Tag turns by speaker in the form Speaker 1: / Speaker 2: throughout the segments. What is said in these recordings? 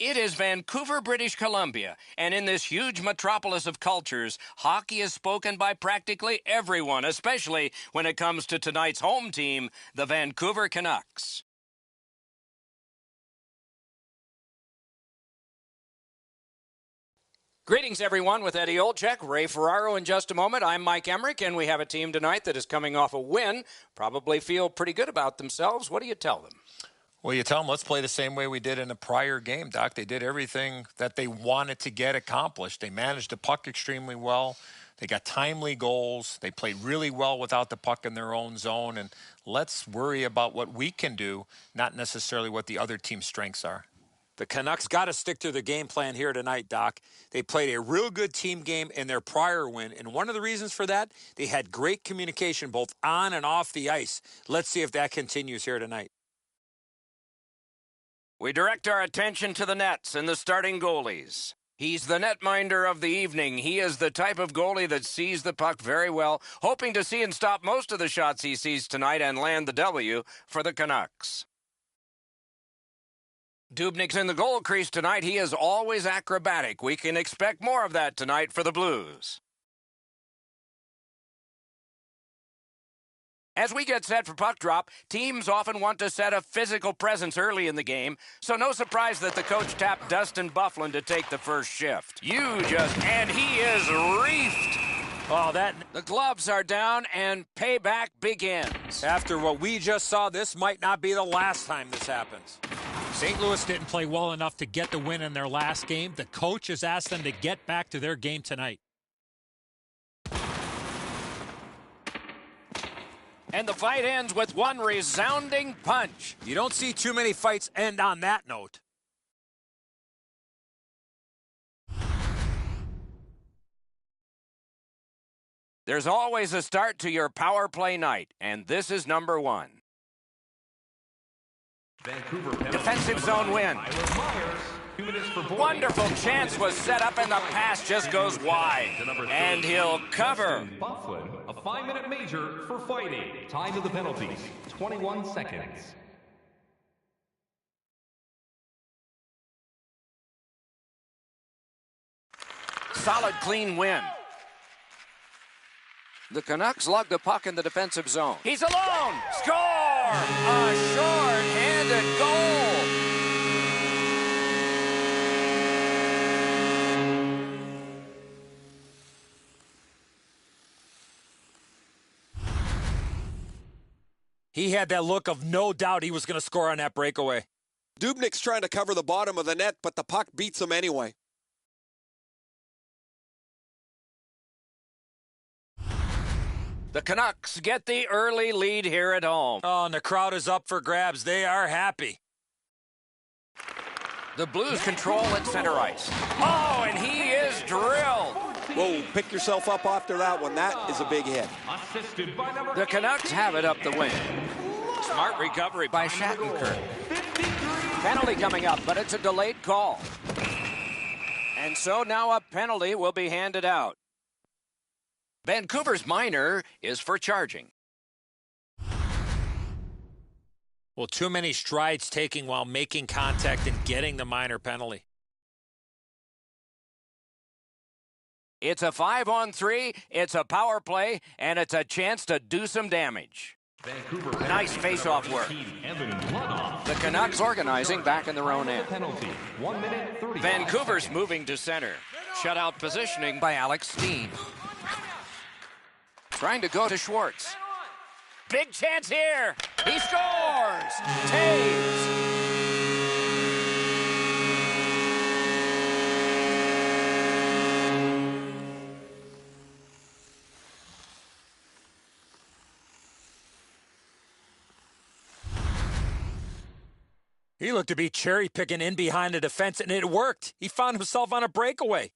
Speaker 1: It is Vancouver, British Columbia, and in this huge metropolis of cultures, hockey is spoken by practically everyone, especially when it comes to tonight's home team, the Vancouver Canucks. Greetings, everyone, with Eddie Olczyk, Ray Ferraro in just a moment. I'm Mike Emmerich, and we have a team tonight that is coming off a win, probably feel pretty good about themselves. What do you tell them?
Speaker 2: Well, you tell them, let's play the same way we did in the prior game, Doc. They did everything that they wanted to get accomplished. They managed the puck extremely well. They got timely goals. They played really well without the puck in their own zone. And let's worry about what we can do, not necessarily what the other team's strengths are.
Speaker 3: The Canucks got to stick to their game plan here tonight, Doc. They played a real good team game in their prior win, and one of the reasons for that, they had great communication both on and off the ice. Let's see if that continues here tonight.
Speaker 1: We direct our attention to the nets and the starting goalies. He's the netminder of the evening. He is the type of goalie that sees the puck very well, hoping to see and stop most of the shots he sees tonight and land the W for the Canucks. Dubnyk's in the goal crease tonight. He is always acrobatic. We can expect more of that tonight for the Blues. As we get set for puck drop, teams often want to set a physical presence early in the game, so no surprise that the coach tapped Dustin Byfuglien to take the first shift. And he is reefed.
Speaker 3: Oh,
Speaker 1: The gloves are down and payback begins.
Speaker 3: After what we just saw, this might not be the last time this happens.
Speaker 4: St. Louis didn't play well enough to get the win in their last game. The coach has asked them to get back to their game tonight.
Speaker 1: And the fight ends with one resounding punch.
Speaker 3: You don't see too many fights end on that note.
Speaker 1: There's always a start to your power play night, and this is number one. Defensive zone win. Wonderful chance was set up, and the pass just goes wide. And he'll cover.
Speaker 5: Byfuglien, a 5-minute major for fighting. Time of the penalties, 21 seconds.
Speaker 1: Solid, clean win. The Canucks lug the puck in the defensive zone. He's alone! Score! A short-handed goal!
Speaker 3: He had that look of no doubt he was going to score on that breakaway.
Speaker 6: Dubnyk's trying to cover the bottom of the net, but the puck beats him anyway.
Speaker 1: The Canucks get the early lead here at home.
Speaker 3: Oh, and the crowd is up for grabs. They are happy.
Speaker 1: The Blues control at center ice. Oh, and he is drilled.
Speaker 6: Whoa, pick yourself up after that one. That is a big hit.
Speaker 1: The Canucks have it up the wing. Smart recovery by Shattenkirk. Penalty coming up, but it's a delayed call. And so now a penalty will be handed out. Vancouver's minor is for charging.
Speaker 3: Well, too many strides taking while making contact and getting the minor penalty.
Speaker 1: It's a 5-on-3, it's a power play, and it's a chance to do some damage. Nice face-off work. The Canucks organizing back in their own end. Vancouver's moving to center. Shutout positioning by Alex Steen. Trying to go to Schwartz. Big chance here. He scores. Taves.
Speaker 3: He looked to be cherry-picking in behind the defense, and it worked. He found himself on a breakaway.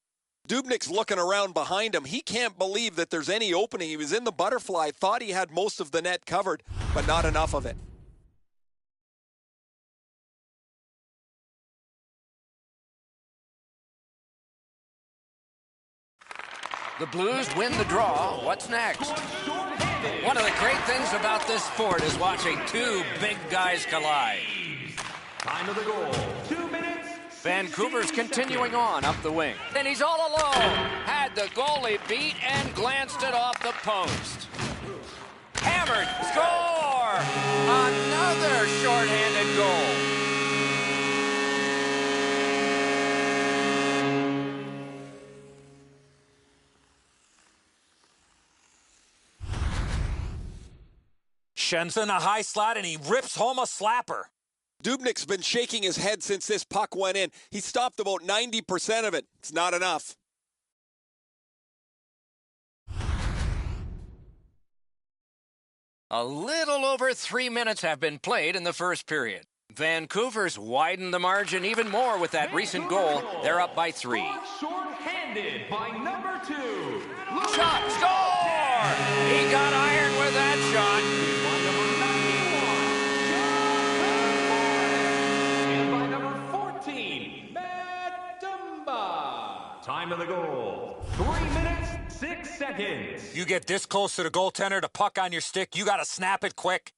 Speaker 6: Dubnyk's looking around behind him. He can't believe that there's any opening. He was in the butterfly, thought he had most of the net covered, but not enough of it.
Speaker 1: The Blues win the draw. What's next? One of the great things about this sport is watching two big guys collide.
Speaker 5: Time of the goal, 2 minutes,
Speaker 1: Vancouver's continuing on up the wing. And he's all alone. Had the goalie beat and glanced it off the post. Hammered. Score! Another shorthanded goal.
Speaker 3: Schen's in a high slot, and he rips home a slapper.
Speaker 6: Dubnyk's been shaking his head since this puck went in. He stopped about 90% of it. It's not enough.
Speaker 1: A little over 3 minutes have been played in the first period. Vancouver's widened the margin even more with that recent goal. They're up by 3.
Speaker 5: Short-handed by number 2.
Speaker 1: Shot, score! He got iron with that shot.
Speaker 5: By number 14, Matt Dumba. Time of the goal, 3 minutes, 6 seconds.
Speaker 3: You get this close to the goaltender, the puck on your stick, you got to snap it quick.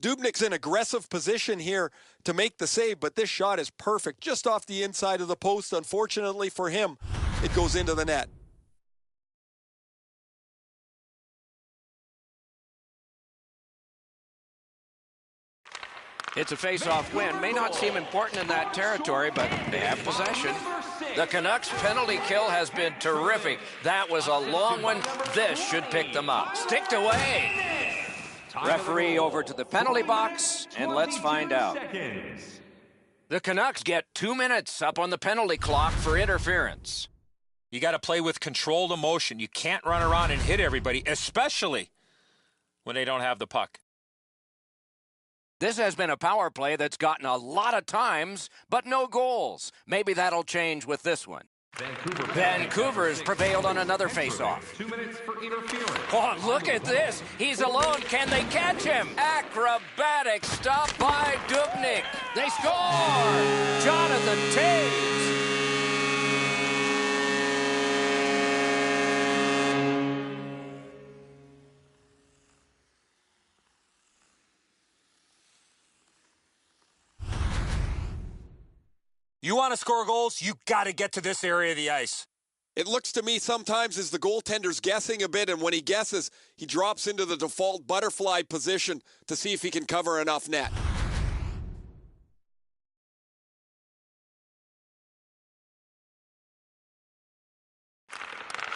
Speaker 6: Dubnyk's in aggressive position here to make the save, but this shot is perfect, just off the inside of the post. Unfortunately for him, it goes into the net.
Speaker 1: It's a face-off win. May not seem important in that territory, but they have possession. The Canucks' penalty kill has been terrific. That was a long one. This should pick them up. Sticked away. Referee over to the penalty box, and let's find out. The Canucks get 2 minutes up on the penalty clock for interference.
Speaker 3: You got to play with controlled emotion. You can't run around and hit everybody, especially when they don't have the puck.
Speaker 1: This has been a power play that's gotten a lot of times, but no goals. Maybe that'll change with this one. Vancouver's prevailed on another face-off.
Speaker 5: 2 minutes for interference.
Speaker 1: Oh, look at this. He's alone. Can they catch him? Acrobatic stop by Dubnyk. They score! Jonathan Toews.
Speaker 3: You want to score goals, you got to get to this area of the ice.
Speaker 6: It looks to me sometimes as the goaltender's guessing a bit, and when he guesses, he drops into the default butterfly position to see if he can cover enough net.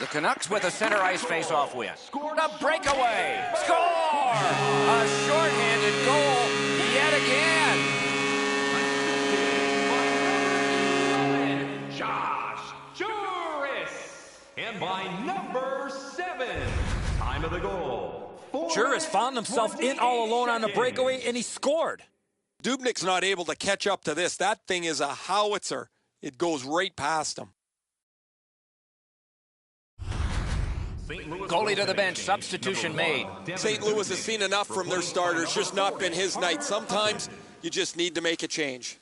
Speaker 1: The Canucks with a center ice face-off win. A breakaway. Score! A shorthanded goal yet again.
Speaker 5: And by number 7, time of the goal.
Speaker 3: Juris found himself in all alone on the breakaway, and he scored.
Speaker 6: Dubnyk's not able to catch up to this. That thing is a howitzer. It goes right past him.
Speaker 1: Goalie to the bench, substitution made.
Speaker 6: St. Louis has seen enough from their starters, just not been his night. Sometimes you just need to make a change.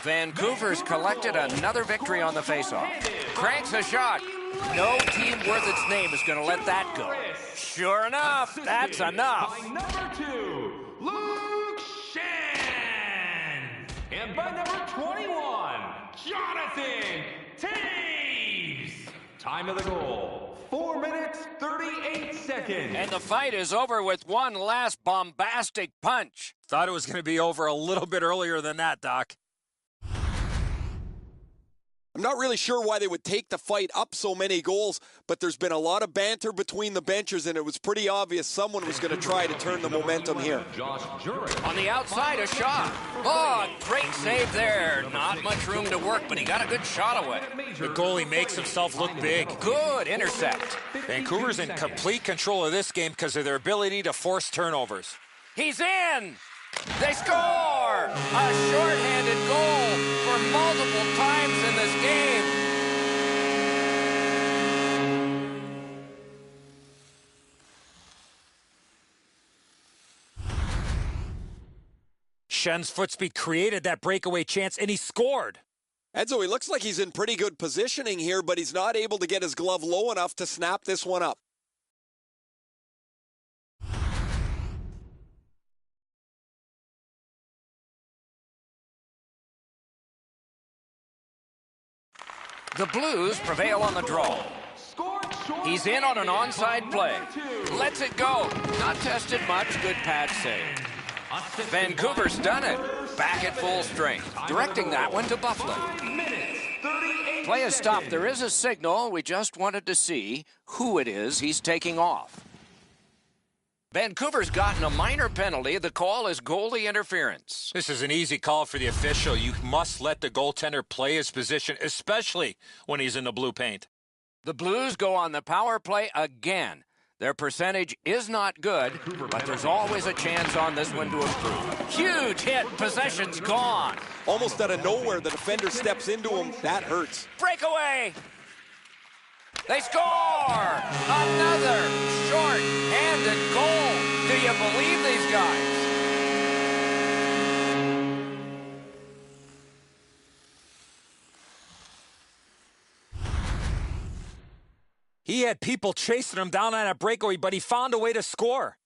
Speaker 1: Vancouver's collected another victory on the faceoff. Cranks a shot. No team worth its name is going to let that go. Sure enough, that's enough.
Speaker 5: By number 2, Luke Schenn. And by number 21, Jonathan Toews. Time of the goal, 4 minutes, 38 seconds.
Speaker 1: And the fight is over with one last bombastic punch.
Speaker 3: Thought it was going to be over a little bit earlier than that, Doc.
Speaker 6: I'm not really sure why they would take the fight up so many goals, but there's been a lot of banter between the benchers, and it was pretty obvious someone was going to try to turn the momentum here.
Speaker 1: On the outside, a shot. Oh, great save there. Not much room to work, but he got a good shot away.
Speaker 3: The goalie makes himself look big.
Speaker 1: Good intercept.
Speaker 3: Vancouver's in complete control of this game because of their ability to force turnovers.
Speaker 1: He's in! They score! A shorthanded goal for multiple times in this game.
Speaker 3: Schen's foot speed created that breakaway chance, and he scored.
Speaker 6: Edzo, he looks like he's in pretty good positioning here, but he's not able to get his glove low enough to snap this one up.
Speaker 1: The Blues prevail on the draw. He's in on an onside play. Lets it go. Not tested much. Good pad save. Vancouver's done it. Back at full strength. Directing that one to Buffalo. Play is stopped. There is a signal. We just wanted to see who it is he's taking off. Vancouver's gotten a minor penalty. The call is goalie interference.
Speaker 3: This is an easy call for the official. You must let the goaltender play his position, especially when he's in the blue paint.
Speaker 1: The Blues go on the power play again. Their percentage is not good, but there's always a chance on this one to improve. Huge hit. Possession's gone.
Speaker 6: Almost out of nowhere, the defender steps into him. That hurts.
Speaker 1: Breakaway. They score! Another short-handed goal. Do you believe these guys?
Speaker 3: He had people chasing him down on a breakaway, but he found a way to score.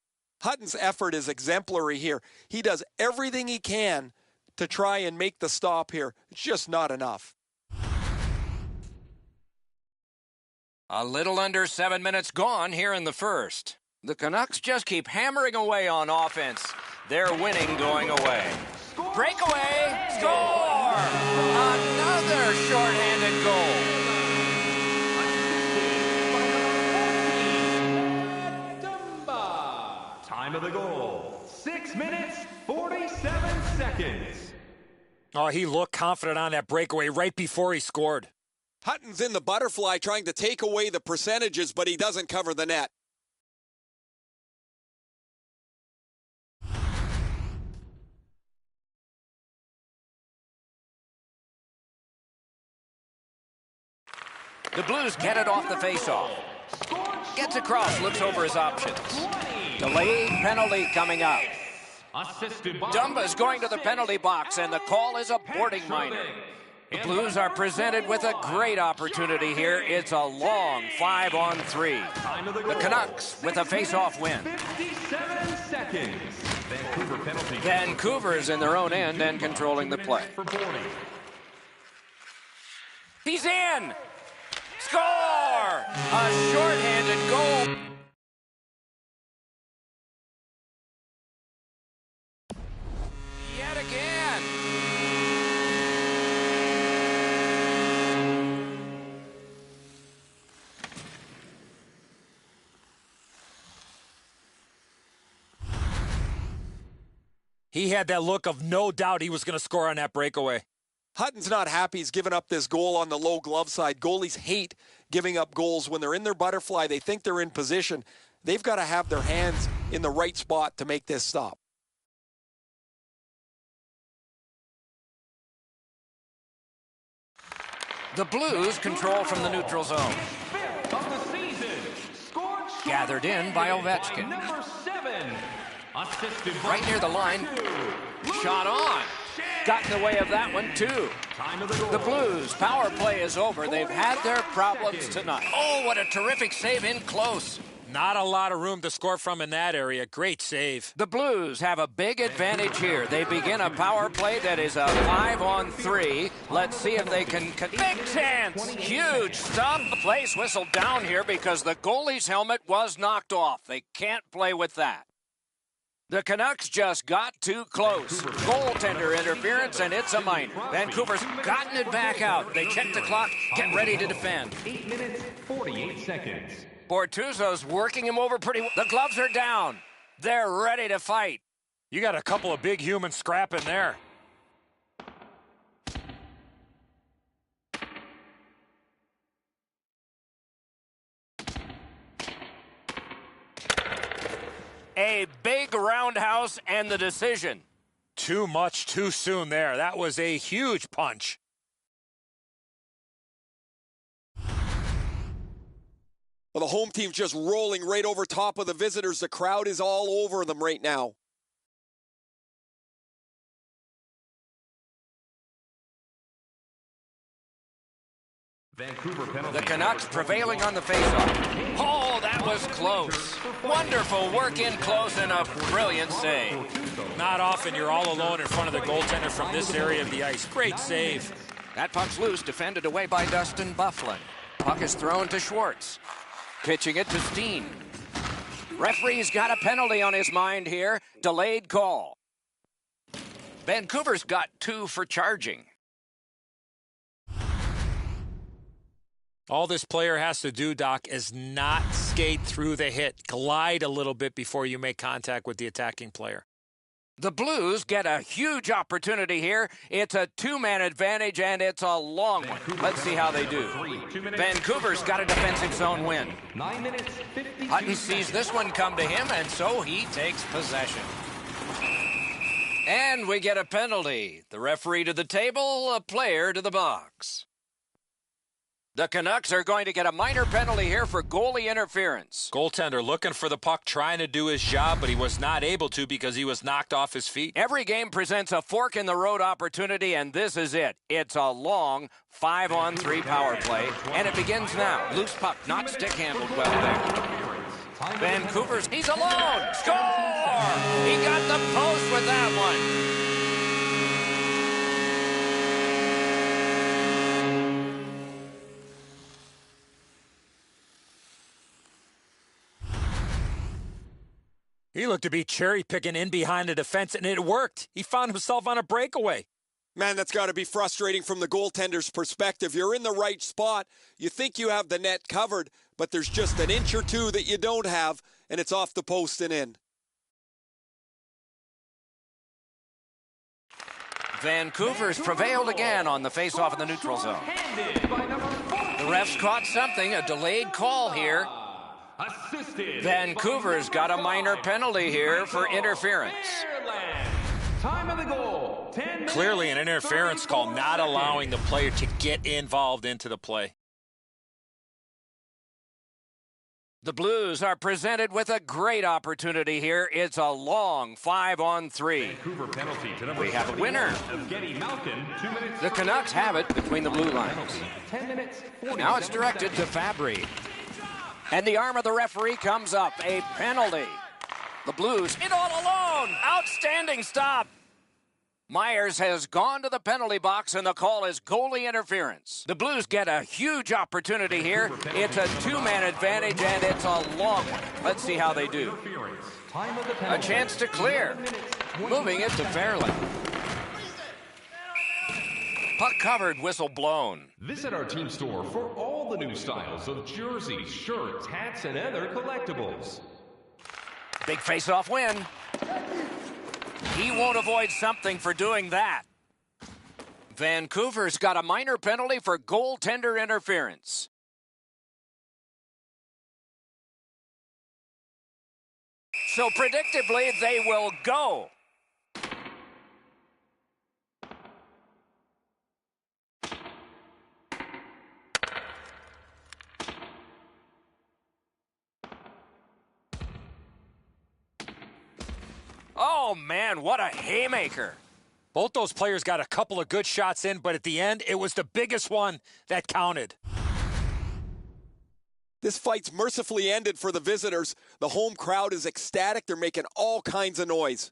Speaker 6: Hutton's effort is exemplary here. He does everything he can to try and make the stop here. It's just not enough.
Speaker 1: A little under 7 minutes gone here in the first. The Canucks just keep hammering away on offense. They're winning going away. Breakaway! Score! Another shorthanded goal.
Speaker 5: Time of the goal, 6 minutes, 47 seconds.
Speaker 3: Oh, he looked confident on that breakaway right before he scored.
Speaker 6: Hutton's in the butterfly trying to take away the percentages, but he doesn't cover the net.
Speaker 1: The Blues get it off the faceoff. Gets across, looks over his options. Delayed penalty coming up. Dumba's going to the penalty box, and the call is a boarding minor. The Blues are presented with a great opportunity here. It's a long 5-on-3. The Canucks with a face-off win.
Speaker 5: 57 seconds. Vancouver penalty.
Speaker 1: Vancouver's in their own end and controlling the play. He's in! Score! A shorthanded goal. Yet again.
Speaker 3: He had that look of no doubt he was going to score on that breakaway.
Speaker 6: Hutton's not happy he's given up this goal on the low glove side. Goalies hate giving up goals. When they're in their butterfly, they think they're in position. They've got to have their hands in the right spot to make this stop.
Speaker 1: The Blues control from the neutral zone. Gathered in by Ovechkin. Right near the line. Shot on. Got in the way of that one, too. The Blues' power play is over. They've had their problems tonight. Oh, what a terrific save in close.
Speaker 3: Not a lot of room to score from in that area. Great save.
Speaker 1: The Blues have a big advantage here. They begin a power play that is a 5-on-3. Let's see if they can... Big chance! Huge stop. The play's whistled down here because the goalie's helmet was knocked off. They can't play with that. The Canucks just got too close. Goaltender interference, and it's a minor. Vancouver's gotten it back out. They check the clock, get ready to defend.
Speaker 5: 8 minutes, 48 seconds.
Speaker 1: Bortuzzo's working him over pretty well. The gloves are down. They're ready to fight.
Speaker 3: You got a couple of big humans scrapping there.
Speaker 1: A big roundhouse and the decision.
Speaker 3: Too much too soon there. That was a huge punch.
Speaker 6: Well, the home team's just rolling right over top of the visitors. The crowd is all over them right now.
Speaker 5: Vancouver penalty.
Speaker 1: The Canucks prevailing on the faceoff. Oh, that was close. Wonderful work in close and a brilliant save.
Speaker 3: Not often you're all alone in front of the goaltender from this area of the ice. Great save.
Speaker 1: That puck's loose, defended away by Dustin Byfuglien. Puck is thrown to Schwartz. Pitching it to Steen. Referee's got a penalty on his mind here. Delayed call. Vancouver's got 2 for charging.
Speaker 3: All this player has to do, Doc, is not skate through the hit. Glide a little bit before you make contact with the attacking player.
Speaker 1: The Blues get a huge opportunity here. It's a 2-man advantage, and it's a long one. Let's see how they do. Vancouver's got a defensive zone win.
Speaker 5: 9 minutes, 52
Speaker 1: Hutton sees this one come to him, and so he takes possession. And we get a penalty. The referee to the table, a player to the box. The Canucks are going to get a minor penalty here for goalie interference.
Speaker 3: Goaltender looking for the puck, trying to do his job, but he was not able to because he was knocked off his feet.
Speaker 1: Every game presents a fork-in-the-road opportunity, and this is it. It's a long 5-on-3 power play, and it begins now. Loose puck, not stick-handled well there. Vancouver's, he's alone! Score! He got the post with that one.
Speaker 3: He looked to be cherry-picking in behind the defense, and it worked. He found himself on a breakaway.
Speaker 6: Man, that's got to be frustrating from the goaltender's perspective. You're in the right spot. You think you have the net covered, but there's just an inch or two that you don't have, and it's off the post and in.
Speaker 1: Vancouver's prevailed again on the face-off in the neutral zone. The refs caught something, a delayed call here. Vancouver's got a minor penalty here for interference.
Speaker 5: Time of the goal. 10 minutes,
Speaker 3: Clearly an interference call, not allowing the player to get involved into the play.
Speaker 1: The Blues are presented with a great opportunity here. It's a long 5-on-3.
Speaker 5: Vancouver penalty to number
Speaker 1: We have a winner.
Speaker 5: Malkin, 2 minutes.
Speaker 1: The Canucks have it between the blue lines.
Speaker 5: 10 minutes.
Speaker 1: Now it's directed to Fabry. And the arm of the referee comes up. A penalty. The Blues in all alone. Outstanding stop. Myers has gone to the penalty box, and the call is goalie interference. The Blues get a huge opportunity here. It's a 2-man advantage, and it's a long one. Let's see how they do. A chance to clear. Moving it to Fairland. Puck covered, whistle blown.
Speaker 5: Visit our team store for all the new styles of jerseys, shirts, hats, and other collectibles.
Speaker 1: Big face-off win. He won't avoid something for doing that. Vancouver's got a minor penalty for goaltender interference. So predictably, they will go. Oh, man, what a haymaker.
Speaker 3: Both those players got a couple of good shots in, but at the end, it was the biggest one that counted.
Speaker 6: This fight's mercifully ended for the visitors. The home crowd is ecstatic. They're making all kinds of noise.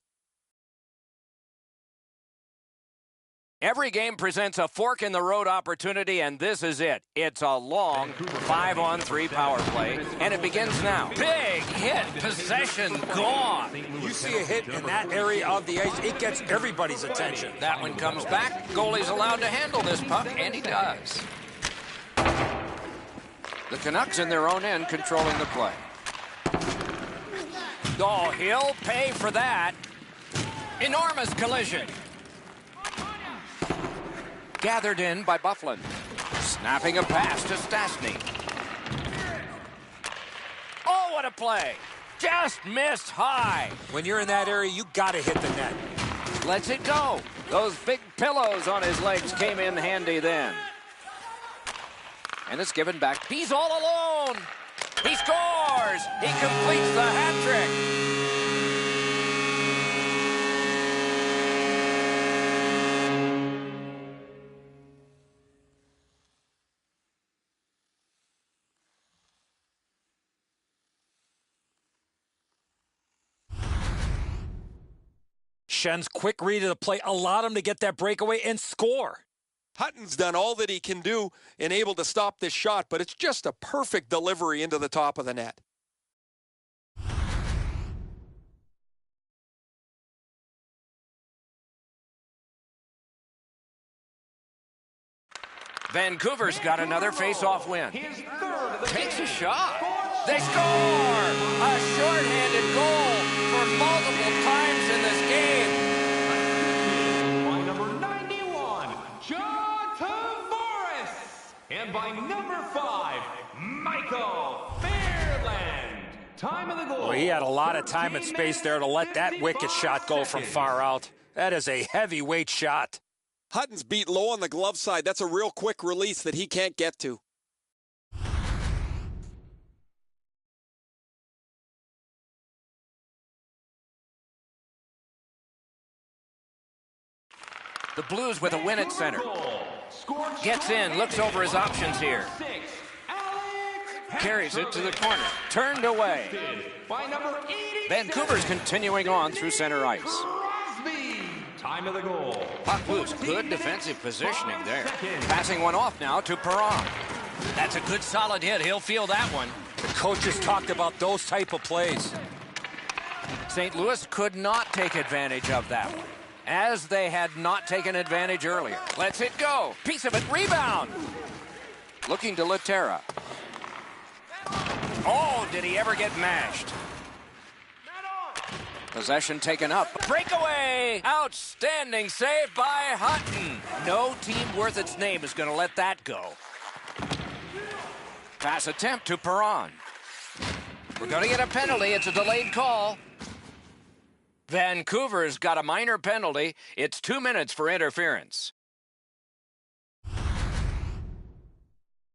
Speaker 1: Every game presents a fork-in-the-road opportunity, and this is it. It's a long 5-on-3 power play, and it begins now. Big hit, possession gone.
Speaker 3: You see a hit in that area of the ice, it gets everybody's attention.
Speaker 1: That one comes back. Goalie's allowed to handle this puck, and he does. The Canucks in their own end controlling the play. Oh, he'll pay for that. Enormous collision. Gathered in by Byfuglien. Snapping a pass to Stastny. Oh, what a play. Just missed high.
Speaker 3: When you're in that area, you got to hit the net.
Speaker 1: Lets it go. Those big pillows on his legs came in handy then. And it's given back. He's all alone. He scores. He completes the hat trick.
Speaker 3: Schen's quick read of the play allowed him to get that breakaway and score.
Speaker 6: Hutton's done all that he can do and able to stop this shot, but it's just a perfect delivery into the top of the net.
Speaker 1: Vancouver's got another face-off win. Takes a shot. They score! A shorthanded goal for multiple times in this game.
Speaker 5: By number 91, John Tavares. And by number 5, Michael Fairland. Time of the goal.
Speaker 3: Well, he had a lot of time and space there to let that wicked shot go from far out. That is a heavyweight shot.
Speaker 6: Hutton's beat low on the glove side. That's a real quick release that he can't get to.
Speaker 1: The Blues with a win at center. Gets in, looks over his options here. Carries it to the corner. Turned away. Vancouver's continuing on through center ice.
Speaker 5: Time of the goal.
Speaker 1: Puck loose. Good defensive positioning there. Passing one off now to Perron. That's a good solid hit. He'll feel that one.
Speaker 3: The coaches talked about those type of plays.
Speaker 1: St. Louis could not take advantage of that one, as they had not taken advantage earlier. Lets it go. Piece of it. Rebound. Looking to Laterra. Oh, did he ever get mashed? Possession taken up. Breakaway! Outstanding save by Hutton. No team worth its name is going to let that go. Pass attempt to Perron. We're going to get a penalty. It's a delayed call. Vancouver's got a minor penalty. It's 2 minutes for interference.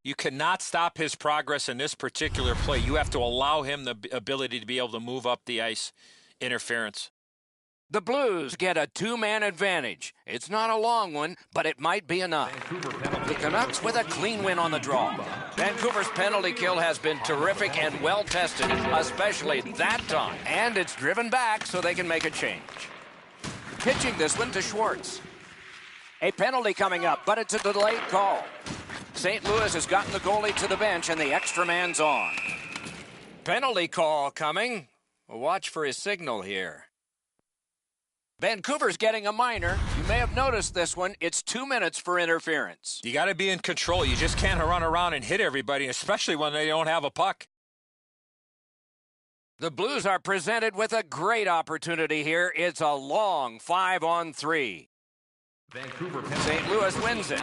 Speaker 3: You cannot stop his progress in this particular play. You have to allow him the ability to be able to move up the ice. Interference.
Speaker 1: The Blues get a two-man advantage. It's not a long one, but it might be enough. The Canucks with a clean win on the draw. Vancouver's penalty kill has been terrific and well-tested, especially that time. And it's driven back so they can make a change. Pitching this one to Schwartz. A penalty coming up, but it's a delayed call. St. Louis has gotten the goalie to the bench, and the extra man's on. Penalty call coming. Watch for his signal here. Vancouver's getting a minor. You may have noticed this one. It's 2 minutes for interference.
Speaker 3: You got to be in control. You just can't run around and hit everybody, especially when they don't have a puck.
Speaker 1: The Blues are presented with a great opportunity here. It's a long 5-on-3. St. Louis wins it.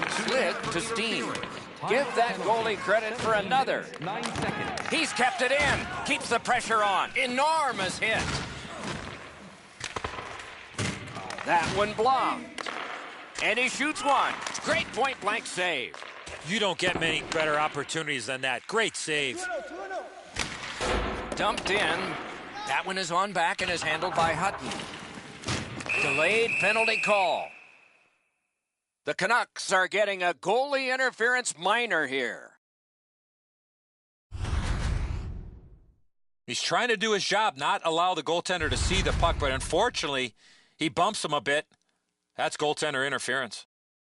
Speaker 1: Slid to Steen. Give that goalie credit for another.
Speaker 5: 9 seconds.
Speaker 1: He's kept it in. Keeps the pressure on. Enormous hit. That one blocked. And he shoots one. Great point-blank save.
Speaker 3: You don't get many better opportunities than that. Great save.
Speaker 1: Dumped in. That one is on back and is handled by Hutton. Delayed penalty call. The Canucks are getting a goalie interference minor here.
Speaker 3: He's trying to do his job, not allow the goaltender to see the puck, but unfortunately, he bumps him a bit. That's goaltender interference.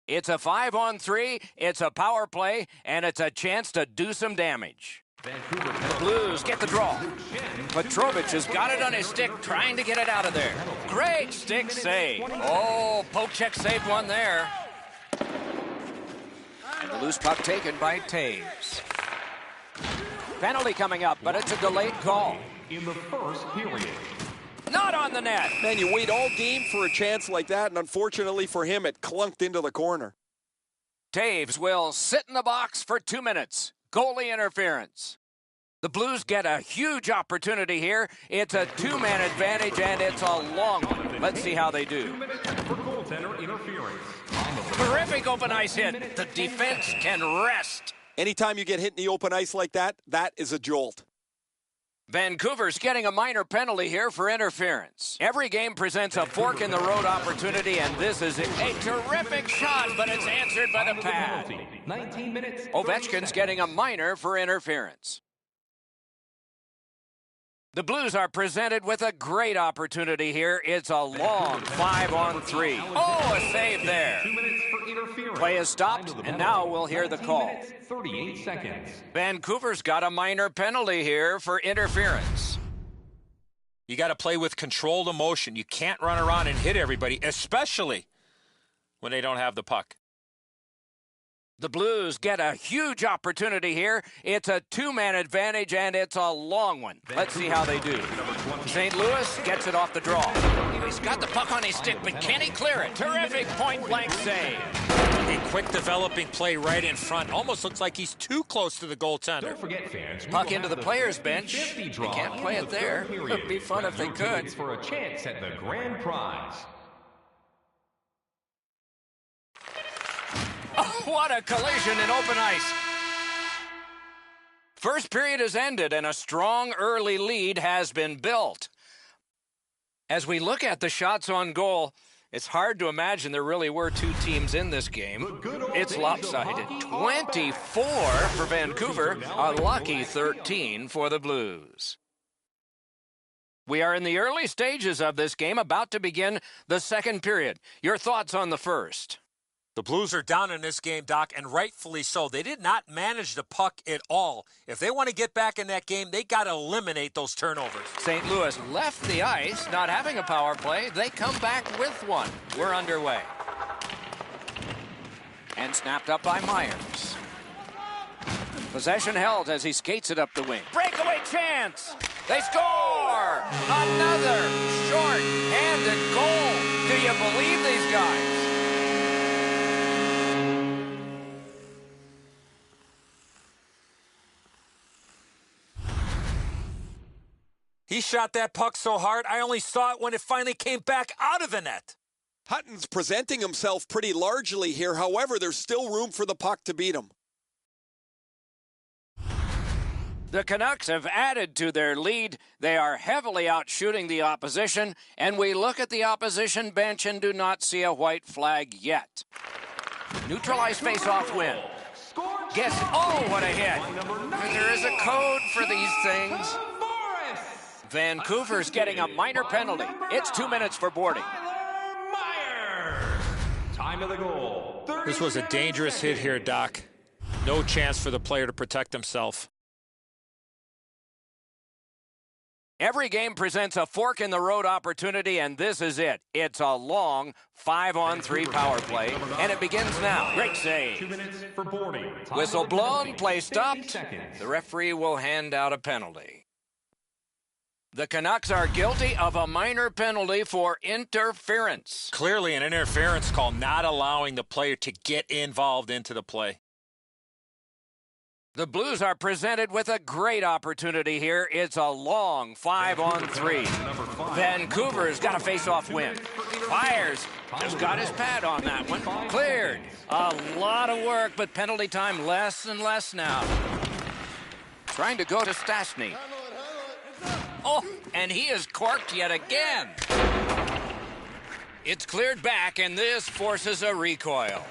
Speaker 1: It's a 5-on-3, it's a power play, and it's a chance to do some damage. The Blues get the draw. Petrovic has got it on his stick, trying to get it out of there. Great stick save. Oh, poke check saved one there. And the loose puck taken by Taves. Penalty coming up, but it's a delayed call.
Speaker 5: In the first period.
Speaker 1: Not on the net.
Speaker 6: Man, you wait all game for a chance like that, and unfortunately for him, it clunked into the corner.
Speaker 1: Taves will sit in the box for 2 minutes. Goalie interference. The Blues get a huge opportunity here. It's a two-man advantage, and it's a long one. Let's see how they do.
Speaker 5: 2 minutes for goaltender interference.
Speaker 1: Terrific open ice hit. The defense can rest.
Speaker 6: Anytime you get hit in the open ice like that, that is a jolt.
Speaker 1: Vancouver's getting a minor penalty here for interference. Every game presents a fork-in-the-road opportunity, and this is a terrific shot, but it's answered by the pad.
Speaker 5: 19 minutes.
Speaker 1: Ovechkin's getting a minor for interference. The Blues are presented with a great opportunity here. It's a long 5-on-3. Oh, a save there.
Speaker 5: 2 minutes for interference.
Speaker 1: Play is stopped, and now we'll hear the call.
Speaker 5: 19 minutes, 38 seconds.
Speaker 1: Vancouver's got a minor penalty here for interference.
Speaker 3: You got to play with controlled emotion. You can't run around and hit everybody, especially when they don't have the puck.
Speaker 1: The Blues get a huge opportunity here. It's a two-man advantage, and it's a long one. Let's see how they do. St. Louis gets it off the draw. He's got the puck on his stick, but can he clear it? Terrific point-blank save.
Speaker 3: A quick developing play right in front. Almost looks like he's too close to the goaltender.
Speaker 5: Don't forget, fans.
Speaker 1: Puck into the players' bench. They can't play it there. It'd be fun if they could.
Speaker 5: For a chance at the grand prize.
Speaker 1: Oh, what a collision in open ice. First period has ended, and a strong early lead has been built. As we look at the shots on goal, it's hard to imagine there really were two teams in this game. It's lopsided. 24 for Vancouver, a lucky 13 for the Blues. We are in the early stages of this game, about to begin the second period. Your thoughts on the first?
Speaker 3: The Blues are down in this game, Doc, and rightfully so. They did not manage the puck at all. If they want to get back in that game, they got to eliminate those turnovers.
Speaker 1: St. Louis left the ice, not having a power play. They come back with one. We're underway. And snapped up by Myers. Possession held as he skates it up the wing. Breakaway chance! They score! Another short-handed goal. Do you believe these guys?
Speaker 3: He shot that puck so hard, I only saw it when it finally came back out of the net.
Speaker 6: Hutton's presenting himself pretty largely here. However, there's still room for the puck to beat him.
Speaker 1: The Canucks have added to their lead. They are heavily outshooting the opposition, and we look at the opposition bench and do not see a white flag yet. Neutralized face-off win. Guess, oh, what a hit. There is a code for these things. Vancouver's getting a minor penalty. It's 2 minutes for boarding.
Speaker 5: Time of the goal.
Speaker 3: This was a dangerous hit here, Doc. No chance for the player to protect himself.
Speaker 1: Every game presents a fork-in-the-road opportunity, and this is it. It's a long 5-on-3 power play, and it begins now. Great save.
Speaker 5: 2 minutes for boarding.
Speaker 1: Whistle blown, play stopped. The referee will hand out a penalty. The Canucks are guilty of a minor penalty for interference.
Speaker 3: Clearly an interference call, not allowing the player to get involved into the play.
Speaker 1: The Blues are presented with a great opportunity here. It's a long 5-on-3. Vancouver's got a face-off win. Fires. Just got his pad on that one. Cleared. A lot of work, but penalty time less and less now. Trying to go to Stastny. Oh, and he is corked yet again. It's cleared back, and this forces a recoil.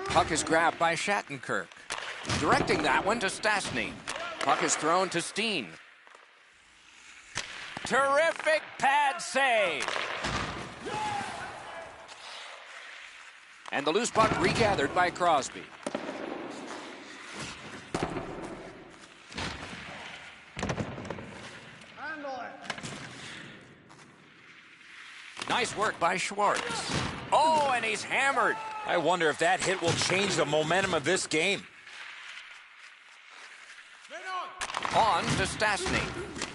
Speaker 1: Puck is grabbed by Shattenkirk. Directing that one to Stastny. Puck is thrown to Steen. Terrific pad save. And the loose puck regathered by Crosby. Nice work by Schwartz. Oh, and he's hammered.
Speaker 3: I wonder if that hit will change the momentum of this game.
Speaker 1: On to Stastny.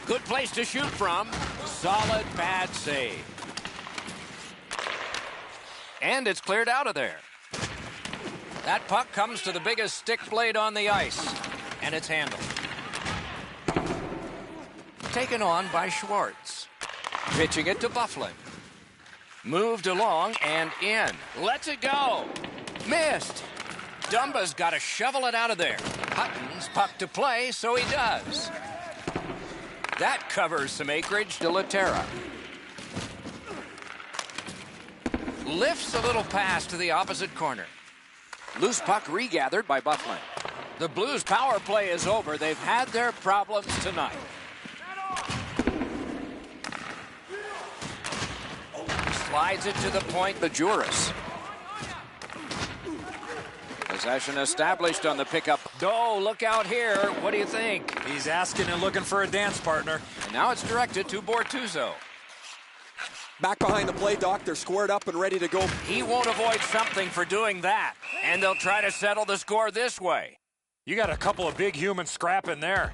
Speaker 1: Good place to shoot from. Solid pad save. And it's cleared out of there. That puck comes to the biggest stick blade on the ice. And it's handled. Taken on by Schwartz. Pitching it to Bufflin. Moved along and in. Lets it go. Missed. Dumba's got to shovel it out of there. Hutton's puck to play, so he does. That covers some acreage to Laterra. Lifts a little pass to the opposite corner. Loose puck regathered by Bufflin. The Blues' power play is over. They've had their problems tonight. Slides it to the point, the Juris. Possession established on the pickup. Oh, look out here. What do you think?
Speaker 3: He's asking and looking for a dance partner.
Speaker 1: And now it's directed to Bortuzzo.
Speaker 6: Back behind the play, Doc. They're squared up and ready to go.
Speaker 1: He won't avoid something for doing that. And they'll try to settle the score this way.
Speaker 3: You got a couple of big humans scrapping there.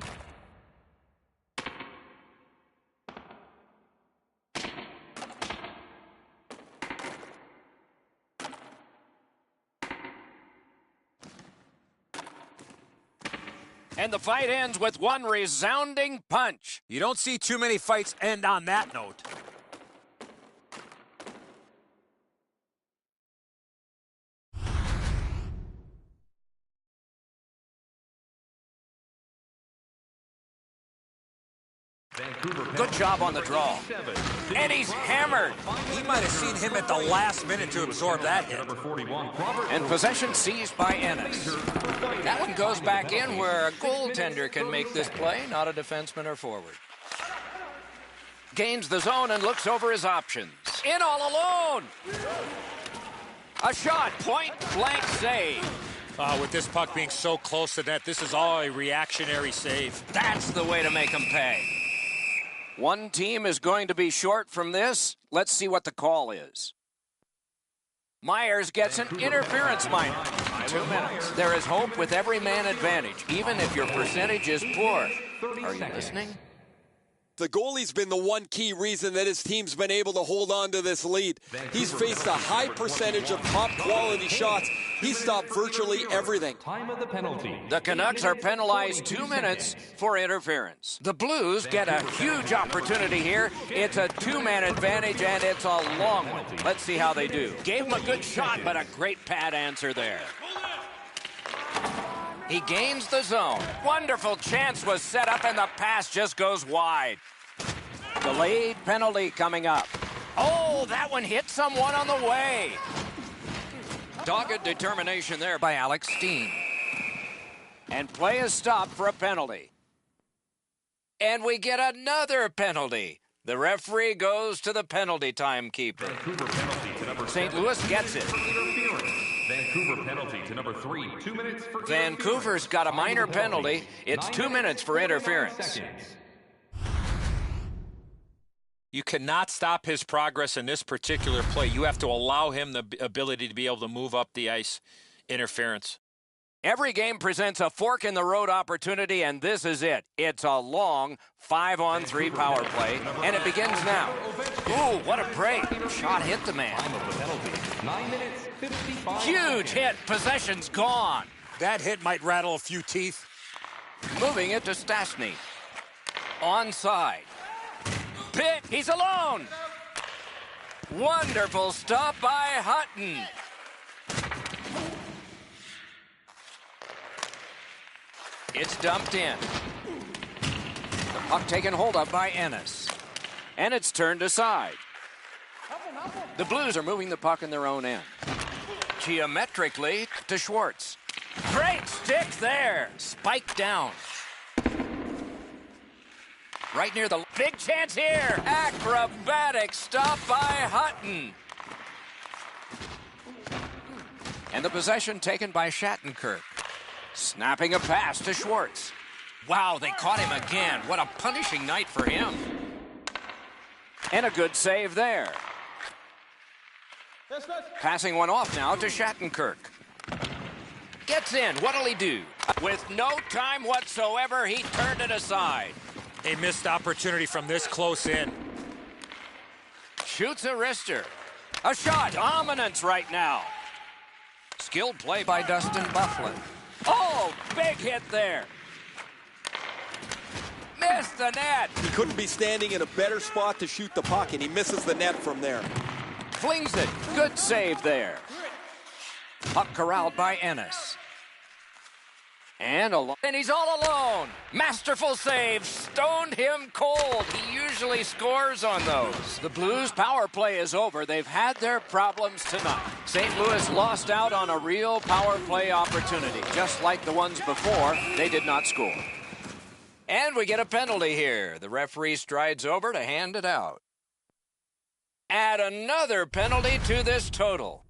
Speaker 1: And the fight ends with one resounding punch.
Speaker 3: You don't see too many fights end on that note.
Speaker 1: Good job on the draw. And he's hammered.
Speaker 3: He might have seen him at the last minute to absorb that hit.
Speaker 1: And possession seized by Ennis. That one goes back in where a goaltender can make this play, not a defenseman or forward. Gains the zone and looks over his options. In all alone. A shot, point blank save.
Speaker 3: With this puck being so close to net, this is all a reactionary save.
Speaker 1: That's the way to make them pay. One team is going to be short from this. Let's see what the call is. Myers gets an interference minor. 2 minutes. There is hope with every man advantage, even if your percentage is poor. Are you listening?
Speaker 6: The goalie's been the one key reason that his team's been able to hold on to this lead. He's faced a high percentage of top-quality shots. He stopped virtually everything.
Speaker 5: Time of the penalty.
Speaker 1: The Canucks are penalized 2 minutes for interference. The Blues get a huge opportunity here. It's a two-man advantage, and it's a long one. Let's see how they do. Gave him a good shot, but a great pad answer there. He gains the zone. Wonderful chance was set up, and the pass just goes wide. Delayed penalty coming up. Oh, that one hit someone on the way. Dogged determination there by Alex Steen. And play is stopped for a penalty. And we get another penalty. The referee goes to the penalty timekeeper. St. Louis gets it.
Speaker 5: Vancouver penalty to number 3. 2 minutes for
Speaker 1: Vancouver's got a minor penalty. It's 2 minutes for interference.
Speaker 3: You cannot stop his progress in this particular play. You have to allow him the ability to be able to move up the ice. Interference.
Speaker 1: Every game presents a fork-in-the-road opportunity, and this is it. It's a long 5-on-3 power play, and it begins now. Ooh, what a break. Shot hit the man.
Speaker 5: 9 minutes, 55
Speaker 1: Huge hit. Possession's gone.
Speaker 3: That hit might rattle a few teeth.
Speaker 1: Moving it to Stastny. Onside. Pitt, he's alone. Wonderful stop by Hutton. It's dumped in. The puck taken hold of by Ennis. And it's turned aside. The Blues are moving the puck in their own end. Geometrically to Schwartz. Great stick there. Spike down. Right near the big chance here. Acrobatic stop by Hutton. And the possession taken by Shattenkirk. Snapping a pass to Schwartz. Wow, they caught him again. What a punishing night for him. And a good save there. Passing one off now to Shattenkirk. Gets in. What'll he do? With no time whatsoever, he turned it aside.
Speaker 3: A missed opportunity from this close in.
Speaker 1: Shoots a wrister. A shot. Dominance right now. Skilled play by Dustin Byfuglien. Oh, big hit there. Missed the net.
Speaker 6: He couldn't be standing in a better spot to shoot the puck, and he misses the net from there.
Speaker 1: Flings it. Good save there. Puck corralled by Ennis. And he's all alone. Masterful save. stoned him cold. He usually scores on those. The Blues' power play is over. They've had their problems tonight. St. Louis lost out on a real power play opportunity. Just like the ones before, they did not score. And we get a penalty here. The referee strides over to hand it out. Add another penalty to this total.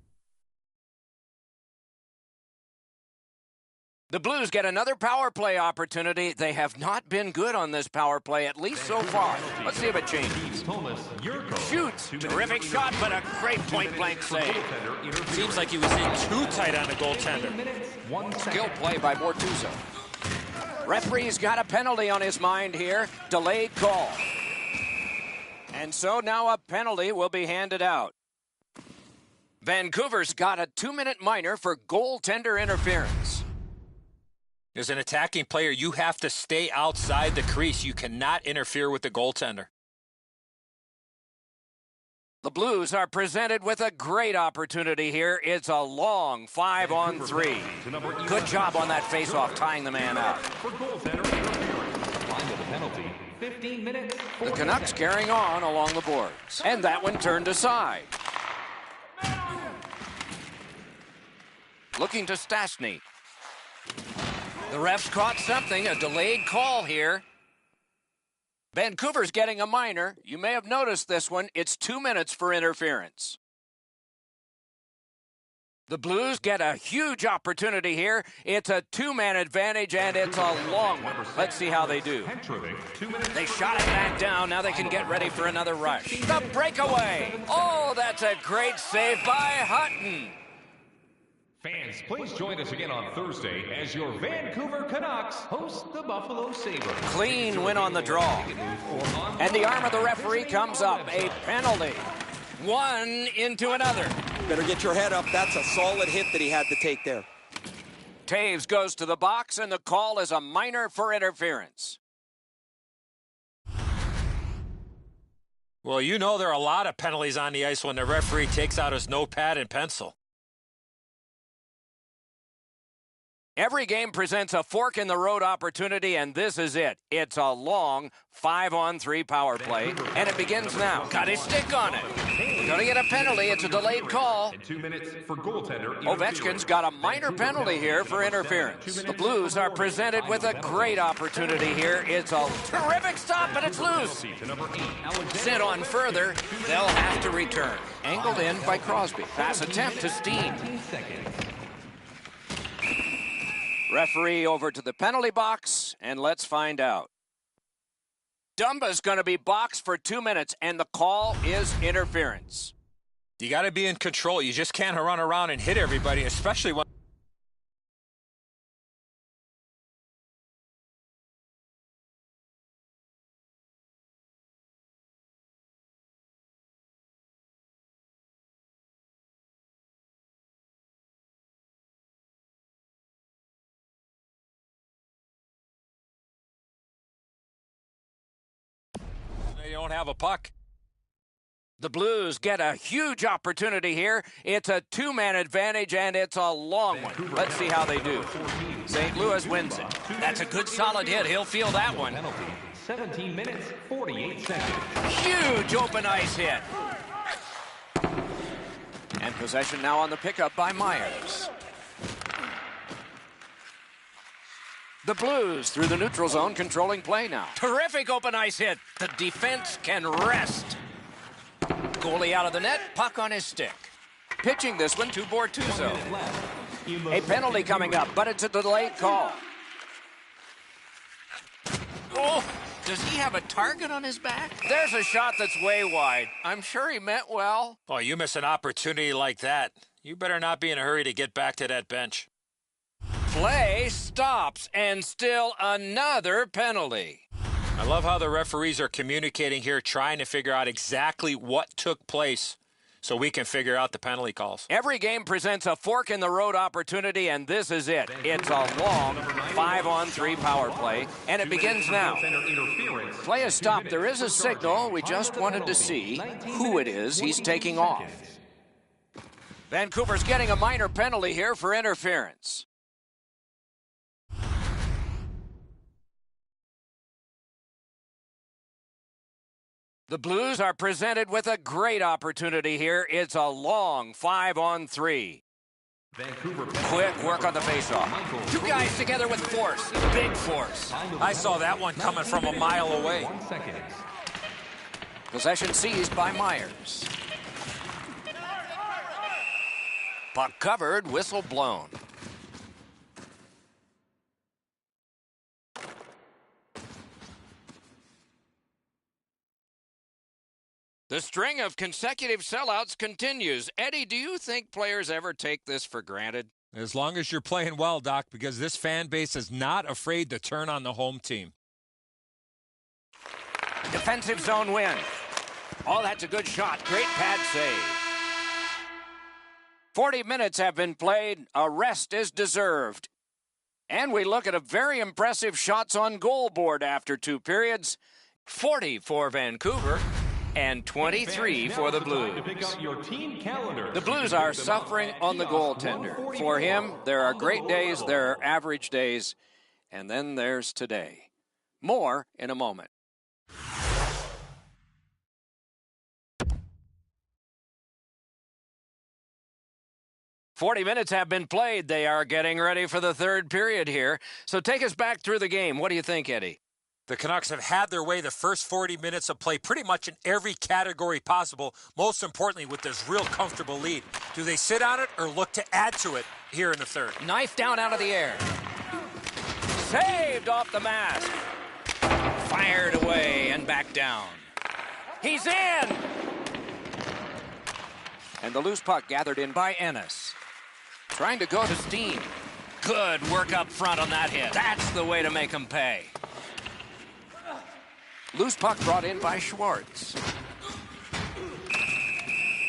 Speaker 1: The Blues get another power play opportunity. They have not been good on this power play, at least so far. Let's see if it changes. Shoots. Terrific shot, but a great point-blank save.
Speaker 4: Seems like he was in too tight on the goaltender.
Speaker 1: Skill play by Bortuzzo. Referee's got a penalty on his mind here. Delayed call. And so now a penalty will be handed out. Vancouver's got a 2-minute minor for goaltender interference.
Speaker 3: As an attacking player, you have to stay outside the crease. You cannot interfere with the goaltender.
Speaker 1: The Blues are presented with a great opportunity here. It's a long 5-on-3. Good job on that faceoff, tying the man out. The Canucks carrying on along the boards. And that one turned aside. Looking to Stastny. The refs caught something, a delayed call here. Vancouver's getting a minor. You may have noticed this one. It's 2 minutes for interference. The Blues get a huge opportunity here. It's a 2-man advantage, and it's a long one. Let's see how they do. They shot it back down. Now they can get ready for another rush. The breakaway. Oh, that's a great save by Hutton.
Speaker 5: Fans, please join us again on Thursday as your Vancouver Canucks host the Buffalo Sabres.
Speaker 1: Clean win on the draw. And the arm of the referee comes up. A penalty. One into another.
Speaker 6: Better get your head up. That's a solid hit that he had to take there.
Speaker 1: Taves goes to the box, and the call is a minor for interference.
Speaker 3: Well, you know there are a lot of penalties on the ice when the referee takes out his notepad and pencil.
Speaker 1: Every game presents a fork-in-the-road opportunity, and this is it. It's a long 5-on-3 power play, and it begins now. Got his stick on it. Gonna get a penalty. It's a delayed call.
Speaker 5: 2 minutes for goaltender.
Speaker 1: Ovechkin's got a minor penalty here for interference. The Blues are presented with a great opportunity here. It's a terrific stop, and it's loose. Sent on further, they'll have to return. Angled in by Crosby. Pass attempt to Steen. Referee over to the penalty box, and let's find out. Dumba's going to be boxed for 2 minutes, and the call is interference.
Speaker 3: You got to be in control. You just can't run around and hit everybody, especially when... they don't have a puck.
Speaker 1: The Blues get a huge opportunity here. It's a 2-man advantage, and it's a long one. Let's see how they do. St. Louis wins it. That's a good solid hit. He'll feel that one.
Speaker 5: 17 minutes, 48 seconds.
Speaker 1: Huge open ice hit. And possession now on the pickup by Myers. The Blues through the neutral zone, controlling play now. Terrific open ice hit. The defense can rest. Goalie out of the net, puck on his stick. Pitching this one to Bortuzzo. A penalty coming up, but it's a delayed call. Oh, does he have a target on his back? There's a shot that's way wide. I'm sure he meant well.
Speaker 3: Oh, you miss an opportunity like that. You better not be in a hurry to get back to that bench.
Speaker 1: Play stops, and still another penalty.
Speaker 3: I love how the referees are communicating here, trying to figure out exactly what took place so we can figure out the penalty calls.
Speaker 1: Every game presents a fork-in-the-road opportunity, and this is it. It's a long 5-on-3 power play, and it begins now. Play is stopped. There is a signal. We just wanted to see who it is he's taking off. Vancouver's getting a minor penalty here for interference. The Blues are presented with a great opportunity here. It's a long 5-on-3.
Speaker 5: Vancouver.
Speaker 1: Quick work on the faceoff. Two guys together with force. Big force.
Speaker 3: I saw that one coming from a mile away.
Speaker 5: 1 second.
Speaker 1: Possession seized by Myers. Puck covered, whistle blown. The string of consecutive sellouts continues. Eddie, do you think players ever take this for granted?
Speaker 4: As long as you're playing well, Doc, because this fan base is not afraid to turn on the home team.
Speaker 1: Defensive zone win. Oh, that's a good shot. Great pad save. 40 minutes have been played. A rest is deserved. And we look at a very impressive shots on goal board after 2 periods. 40 for Vancouver and 23 for the Blues. The Blues are suffering on the goaltender. For him, there are great days, there are average days, and then there's today. More in a moment. "40 minutes have been played. They are getting ready for the third period here. So take us back through the game. What do you think, Eddie?
Speaker 3: The Canucks have had their way the first 40 minutes of play pretty much in every category possible, most importantly with this real comfortable lead. Do they sit on it or look to add to it here in the third?
Speaker 1: Knife down out of the air. Saved off the mask. Fired away and back down. He's in! And the loose puck gathered in by Ennis. Trying to go to Steen. Good work up front on that hit. That's the way to make them pay. Loose puck brought in by Schwartz.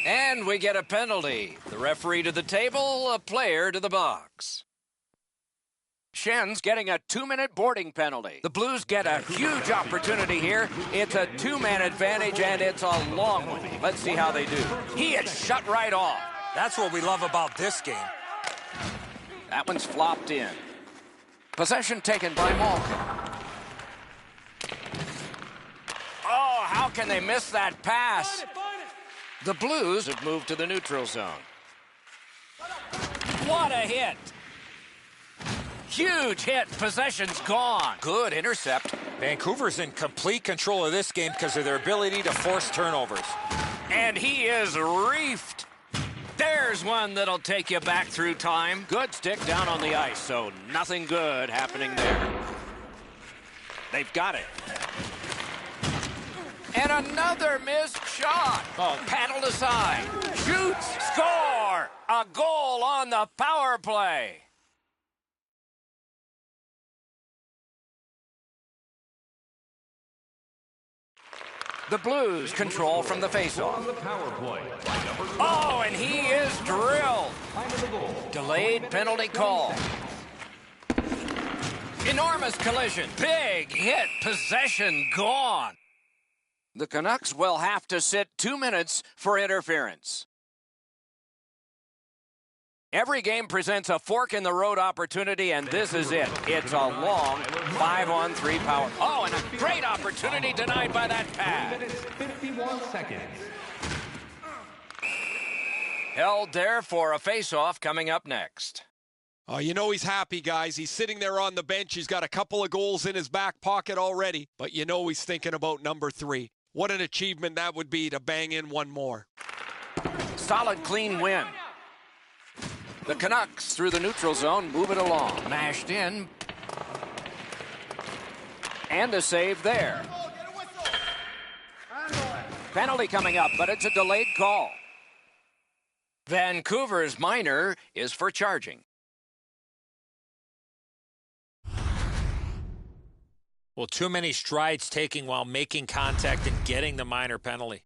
Speaker 1: And we get a penalty. The referee to the table, a player to the box. Schen's getting a 2-minute boarding penalty. The Blues get a huge opportunity here. It's a 2-man advantage, and it's a long one. Let's see how they do. He is shut right off.
Speaker 3: That's what we love about this game.
Speaker 1: That one's flopped in. Possession taken by Malkin. Oh, how can they miss that pass? The Blues have moved to the neutral zone. What a hit! Huge hit. Possession's gone. Good intercept.
Speaker 3: Vancouver's in complete control of this game because of their ability to force turnovers.
Speaker 1: And he is reefed. There's one that'll take you back through time. Good stick down on the ice, so nothing good happening there. They've got it. And another missed shot. Oh, paddled aside. Shoots. Score. A goal on the power play. The Blues control from the faceoff. Oh, and he is drilled. Delayed penalty call. Enormous collision. Big hit. Possession gone. The Canucks will have to sit 2 minutes for interference. Every game presents a fork-in-the-road opportunity, and this is it. It's a long 5-on-3 power. Oh, and a great opportunity denied by that pass.
Speaker 5: 51 seconds.
Speaker 1: Held there for a face-off coming up next.
Speaker 6: Oh, you know he's happy, guys. He's sitting there on the bench. He's got a couple of goals in his back pocket already, but you know he's thinking about number 3. What an achievement that would be to bang in one more.
Speaker 1: Solid, clean win. The Canucks, through the neutral zone, move it along. Mashed in. And a save there. Penalty coming up, but it's a delayed call. Vancouver's minor is for charging.
Speaker 3: Well, too many strides taking while making contact and getting the minor penalty.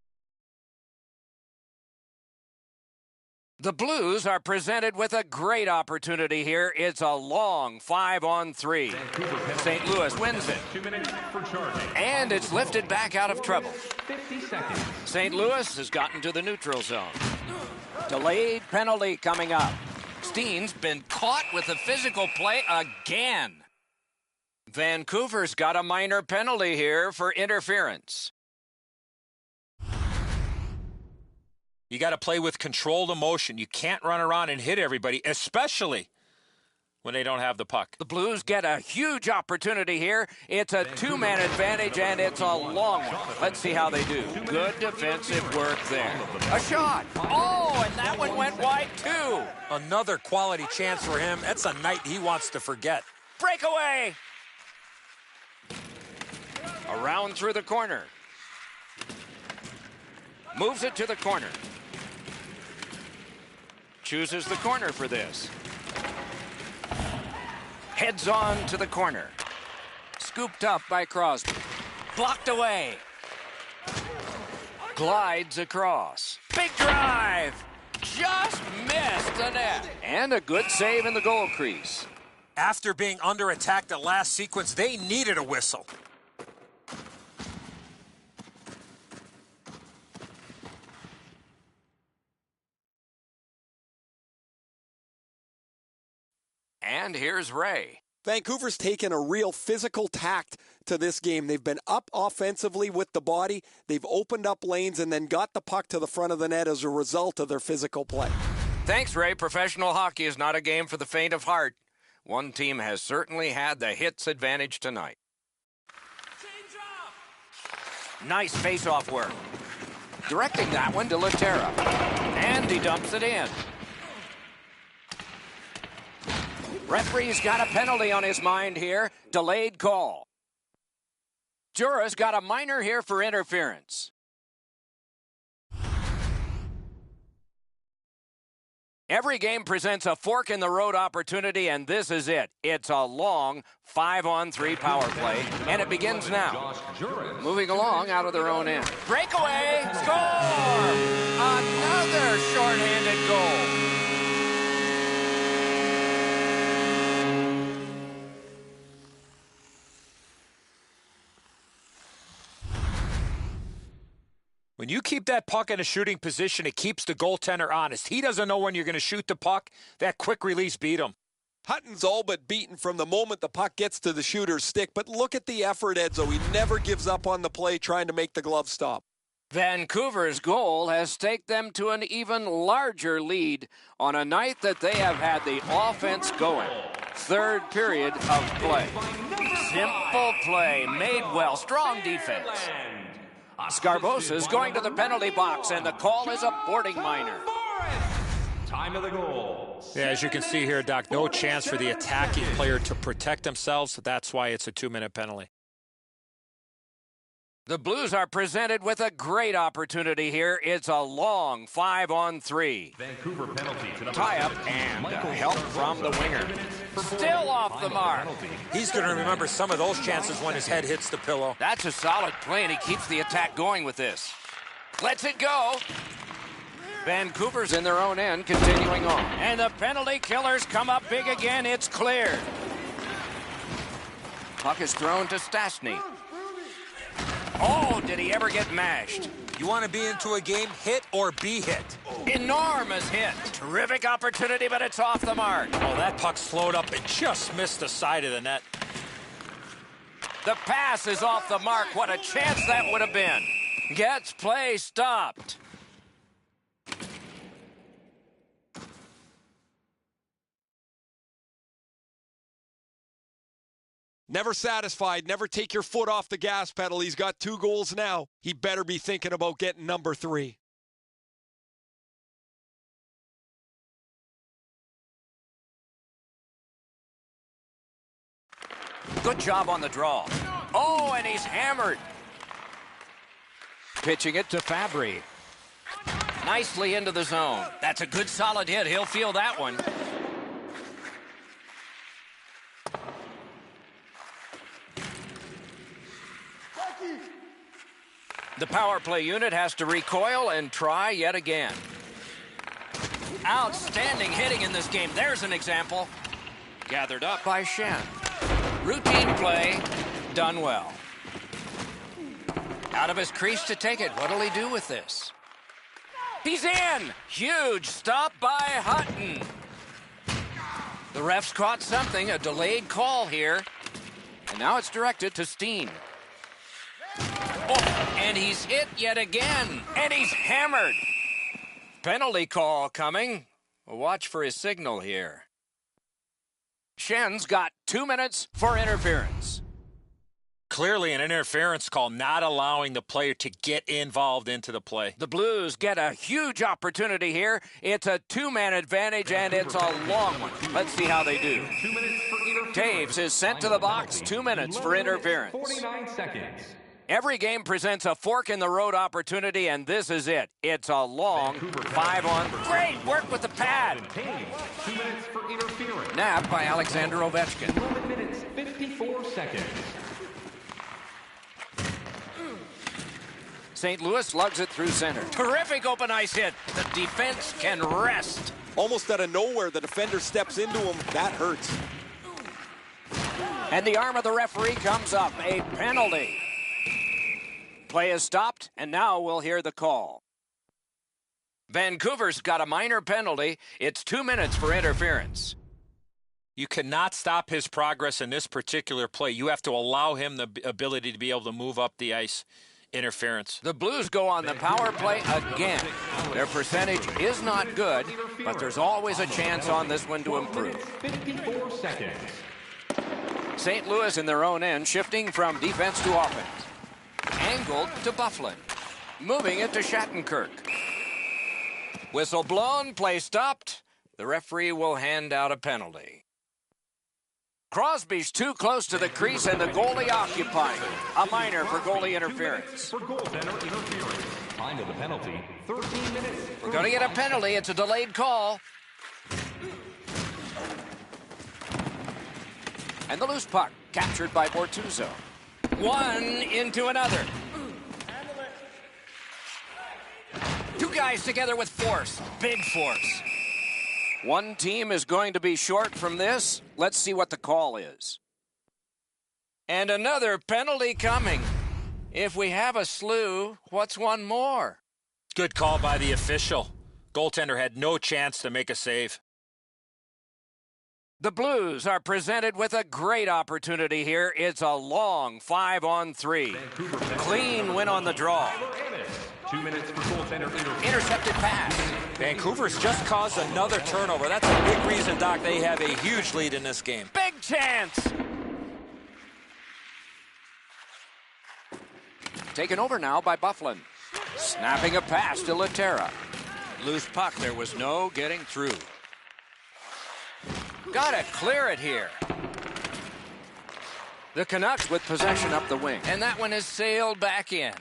Speaker 1: The Blues are presented with a great opportunity here. It's a long 5-on-3. St. Louis wins it.
Speaker 5: 2 minutes for charging.
Speaker 1: And it's lifted back out of trouble.
Speaker 5: 50 seconds.
Speaker 1: St. Louis has gotten to the neutral zone. Delayed penalty coming up. Steen's been caught with a physical play again. Vancouver's got a minor penalty here for interference.
Speaker 3: You got to play with controlled emotion. You can't run around and hit everybody, especially when they don't have the puck.
Speaker 1: The Blues get a huge opportunity here. It's a two-man advantage, and it's a long one. Let's see how they do. Good defensive work there. A shot. Oh, and that one went wide, too.
Speaker 3: Another quality chance for him. That's a night he wants to forget.
Speaker 1: Breakaway. Around through the corner. Moves it to the corner. Chooses the corner for this. Heads on to the corner. Scooped up by Crosby. Blocked away. Glides across. Big drive. Just missed the net. And a good save in the goal crease.
Speaker 3: After being under attack the last sequence, they needed a whistle.
Speaker 1: And here's Ray.
Speaker 6: Vancouver's taken a real physical tact to this game. They've been up offensively with the body. They've opened up lanes and then got the puck to the front of the net as a result of their physical play.
Speaker 1: Thanks, Ray. Professional hockey is not a game for the faint of heart. One team has certainly had the hits advantage tonight. Nice face-off work. Directing that one to Laterra. And he dumps it in. Referee's got a penalty on his mind here. Delayed call. Jura's got a minor here for interference. Every game presents a fork-in-the-road opportunity, and this is it. It's a long 5-on-3 power play, and it begins now. Moving along out of their own end. Breakaway! Score! Another shorthanded goal.
Speaker 3: When you keep that puck in a shooting position, it keeps the goaltender honest. He doesn't know when you're going to shoot the puck. That quick release beat him.
Speaker 6: Hutton's all but beaten from the moment the puck gets to the shooter's stick, but look at the effort, Edzo. He never gives up on the play trying to make the glove stop.
Speaker 1: Vancouver's goal has staked them to an even larger lead on a night that they have had the offense going. Third period of play. Simple play, made well, strong defense. Scarbosa's going to the penalty box, and the call is a boarding minor.
Speaker 5: Time of the goal.
Speaker 3: Yeah, as you can see here, Doc, no chance for the attacking player to protect themselves. That's why it's a 2-minute penalty.
Speaker 1: The Blues are presented with a great opportunity here. It's a long 5-on-3.
Speaker 5: Vancouver penalty to
Speaker 1: Tie-up and help from the winger. Still off the mark.
Speaker 3: He's going to remember some of those chances when his head hits the pillow.
Speaker 1: That's a solid play, and he keeps the attack going with this. Lets it go. Vancouver's in their own end, continuing on. And the penalty killers come up big again. It's cleared. Puck is thrown to Stastny. Oh, did he ever get mashed?
Speaker 3: You want to be into a game, hit or be hit.
Speaker 1: Enormous hit. Terrific opportunity, but it's off the mark.
Speaker 3: Oh, that puck slowed up and just missed the side of the net.
Speaker 1: The pass is off the mark. What a chance that would have been. Gets play stopped.
Speaker 6: Never satisfied, never take your foot off the gas pedal. He's got 2 goals now. He better be thinking about getting number 3.
Speaker 1: Good job on the draw. Oh, and he's hammered. Pitching it to Fabry. Nicely into the zone. That's a good solid hit. He'll feel that one. The power play unit has to recoil and try yet again. Outstanding hitting in this game. There's an example. Gathered up by Shen. Routine play, done well. Out of his crease to take it. What'll he do with this? He's in! Huge stop by Hutton. The refs caught something, a delayed call here. And now it's directed to Steen. Oh, and he's hit yet again. And he's hammered. Penalty call coming. Watch for his signal here. Schen's got 2 minutes for interference.
Speaker 3: Clearly an interference call, not allowing the player to get involved into the play.
Speaker 1: The Blues get a huge opportunity here. It's a two-man advantage, and it's a long one. Let's see how they do.
Speaker 5: 2 minutes for interference.
Speaker 1: Taves is sent to the box. 2 minutes for interference.
Speaker 5: 49 seconds.
Speaker 1: Every game presents a fork-in-the-road opportunity, and this is it. It's a long 5-on. Great work with the pad.
Speaker 5: 2 minutes for interference.
Speaker 1: Nabbed by Alexander Ovechkin.
Speaker 5: 11 minutes, 54 seconds.
Speaker 1: St. Louis lugs it through center. Terrific open ice hit. The defense can rest.
Speaker 6: Almost out of nowhere, the defender steps into him. That hurts.
Speaker 1: And the arm of the referee comes up. A penalty. Play is stopped, and now we'll hear the call. Vancouver's got a minor penalty. It's 2 minutes for interference.
Speaker 3: You cannot stop his progress in this particular play. You have to allow him the ability to be able to move up the ice. Interference.
Speaker 1: The Blues go on the power play again. Their percentage is not good, but there's always a chance on this one to improve.
Speaker 5: 54 seconds.
Speaker 1: St. Louis in their own end, shifting from defense to offense. Angled to Bufflin. Moving it to Shattenkirk. Whistle blown, play stopped. The referee will hand out a penalty. Crosby's too close to the crease and the goalie occupying. A minor for goalie interference.
Speaker 5: For goaltender interference. Time of the penalty, 13 minutes.
Speaker 1: We're going to get a penalty. It's a delayed call. And the loose puck captured by Bortuzzo. One into another. Two guys together with force. Big force. One team is going to be short from this. Let's see what the call is. And another penalty coming. If we have a slew, what's one more?
Speaker 3: Good call by the official. Goaltender had no chance to make a save.
Speaker 1: The Blues are presented with a great opportunity here. It's a long 5-on-3. Clean win on the draw.
Speaker 5: 2 minutes for goaltender interference.
Speaker 1: Intercepted pass.
Speaker 3: Vancouver's just caused another turnover. That's a big reason, Doc, they have a huge lead in this game.
Speaker 1: Big chance. Taken over now by Bufflin. Snapping a pass to Laterra. Loose puck. There was no getting through. Gotta clear it here. The Canucks with possession up the wing. And that one is sailed back in.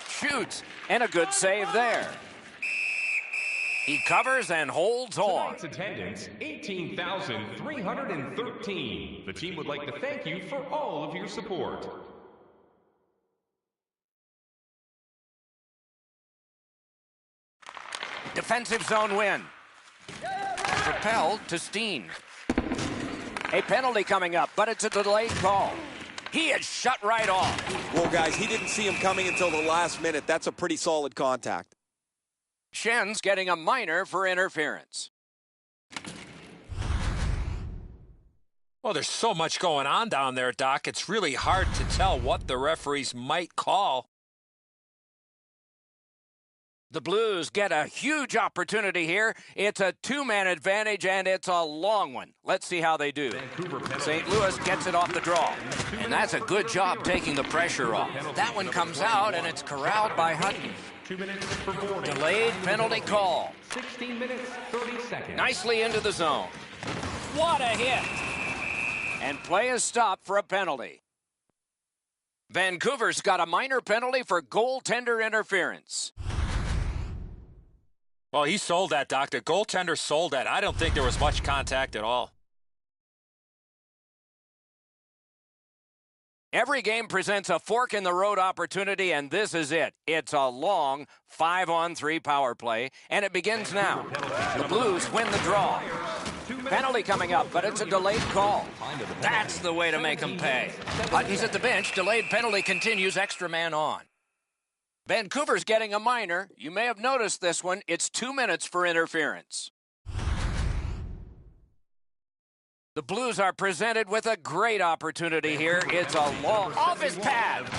Speaker 1: Shoots. And a good save there. He covers and holds on.
Speaker 5: Tonight's attendance, 18,313. The team would like to thank you for all of your support.
Speaker 1: Defensive zone win. Propelled to Steen. A penalty coming up, but it's a delayed call. He is shut right off.
Speaker 6: Well, guys, he didn't see him coming until the last minute. That's a pretty solid contact.
Speaker 1: Schen's getting a minor for interference.
Speaker 3: Well, there's so much going on down there, Doc. It's really hard to tell what the referees might call.
Speaker 1: The Blues get a huge opportunity here. It's a two-man advantage, and it's a long one. Let's see how they do. St. Louis gets it off the draw, and that's a good job taking the pressure off. That one comes out, and it's corralled by Hutton.
Speaker 5: 2 minutes for Gordon.
Speaker 1: Delayed penalty call.
Speaker 5: 16 minutes, 30 seconds.
Speaker 1: Nicely into the zone. What a hit! And play is stopped for a penalty. Vancouver's got a minor penalty for goaltender interference.
Speaker 3: Well, he sold that, Doc. The goaltender sold that. I don't think there was much contact at all.
Speaker 1: Every game presents a fork-in-the-road opportunity, and this is it. It's a long 5-on-3 power play, and it begins now. The Blues win the draw. Penalty coming up, but it's a delayed call. That's the way to make them pay. Hutton's at the bench. Delayed penalty continues. Extra man on. Vancouver's getting a minor. You may have noticed this one. It's 2 minutes for interference. The Blues are presented with a great opportunity here. It's a long off his pad.